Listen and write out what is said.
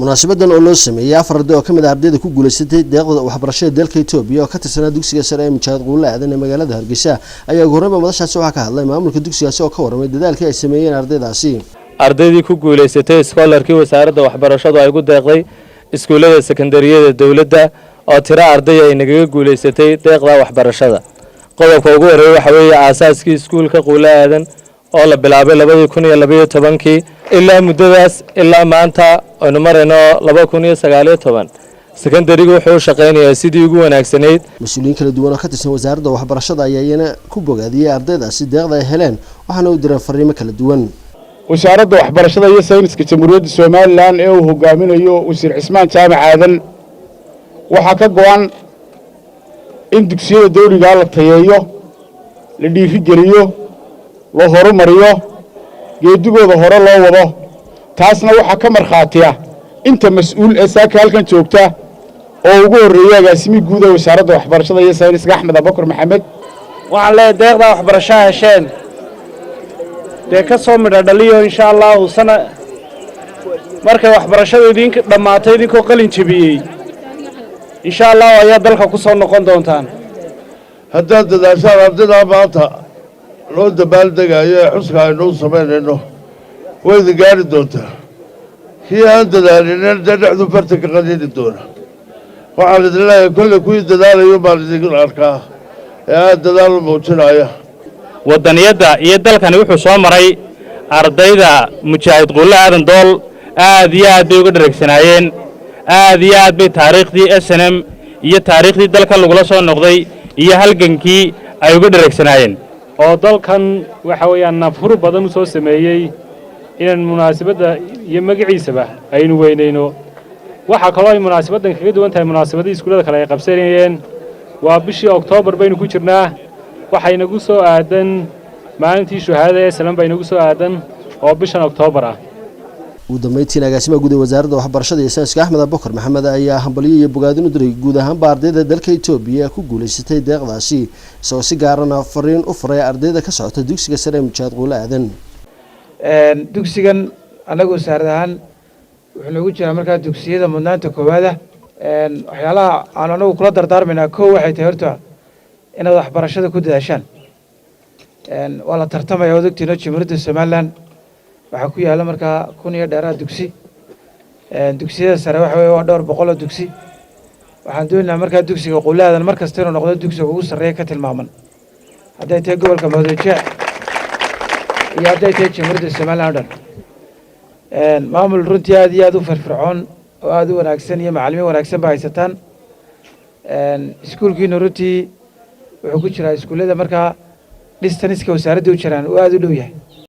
munaasabadan oo loo sameeyay afar arday oo kamid ah ardayda ku guuleysatay deeqda waxbarashada dalka Itoobiya oo ka tirsan dugsiga sare ee Mijaad Quule aadan ee magaalada Hargeysa ayaa horeba madashaasi waxa ka hadlay maamulka dugsigaasi oo ka waramay dadaalkii ay sameeyeen ardaydaasi. ardaydii ku guuleysatay scholarkii wasaaradda waxbarashadu ay ugu deeqday iskuulada sekondariyada dawladda oo tira arday ay naga guuleysatay deeqda waxbarashada. qodobka ugu horeeya waxa weeye aasaaskii iskuulka Quule aadan oo la bilaabay 2012 ilaa muddadaas ilaa maanta oo marayno 2019 secondary wuxuu shaqeynayaa sidii ugu wanaagsanayd. mas'uuliyiin kala duwan oo ka tirsan wasaaradda waxbarashada ayaa ku bogaadiyay ardaydaasi deeqda ay heleen waxaana u diray fariimo kala duwan. wasaaradda waxbarashada iyo sayniska jamhuuriyadda Soomaaliland ee uu hogaaminayo wasiir Cismaan Jaamac Aadan waxa ka go'an in dugsiyada dawliga la tayeeyo la dhiirigeliyo loo horumariyo geedigooda hore loo wado taasna waxa ka marxaatiya inta mas'uul ee saaka halkan joogta oo ugu horeeyay agaasimi guud ee wasaaradda waxbarashada iyo sayniska Axmed Abubakar Maxamed waxaan leeyahay deeqda waxbarashada hesheen ka soo midho dhaliyo insha Allah sana markay waxbarashadu idinka dhamaatay idinkoo qalin jabiyay insha Allah ayaa dalka ku soo noqon doontaan. hadda dadaashaan ardayda maanta loo dabaaldegayo xuska aynu sameynayno way gaari doontaa kii aan dadaalin dhexdu bartanka qadini doona waxaan idin leeyahay kulli kuwii dadaalayo baan idin arkaa ee dadaal muujinaya. wadaniyada iyo dalkani wuxuu soo maray ardayda Mijaad Quule aadan dool aad iyo aad bay uga dhareegsanaayeen aad iyo aad bay taariikhdii SNM iyo taariikhdii dalka lagu soo noqday iyo halgankii ay uga dhareegsanaayeen oo dalkan waxa weeyaan nafur badan soo sameeyay in munaasabada iyo magaciisaba aynu weynayno. waxa kale oo ay munaasabadan kaga duwan tahay munaasabadii iskuulada kale ay qabsanayeen waa bishii October baynu ku jirnaa waxay nagu soo aadan maalintii shuhaadada ee Salaam bay nagu soo aadan oo bishan October ah. ugu dambeyntii agaasimaha guud ee wasaaradda waxbarashada iyo sayniska Axmed Abubakar Maxamed ayaa hambaliyo iyo bogaadin u diray guud ahaan ardayda dalka Itoobiya ku guuleysatay deeqdaasi isagoo si gaar ah fariin u faray ardayda ka socota dugsiga sare ee Mijaad Quule aadan. dugsigan anagu wasaaradahan wuxuu nagu jiraa markaa dugsiyada mudnaanta koowaad waxyaalaha aan anagu kula dardaarmaynaa koow waxay tahay horta inaad waxbarashada ku dadaashaan. waa la tartamaya odagtiina jamhuuriyadda Soomaaliland waxa ku yaala markaa 1000 iyo dheeraad dugsi dugsiyada sare waxa weeye waa dhowr boqol oo dugsi waxaan doonaynaa markaa dugsiga Quule aadan markasta inuu noqdo dugsiga ugu sarreeya ka tilmaaman hadday tahay gobolka Madoojaa iyo hadday tahay jamhuuriyadda Soomaaliland maamul runtii aad iyo aad u firfircoon oo aad u wanaagsan iyo macallimiin wanaagsan baa haysataan. iskuulkiina runtii wuxuu ku jiraa iskuulada markaa distance-ka wasaaradda u jiraan oo aad u dhow yahay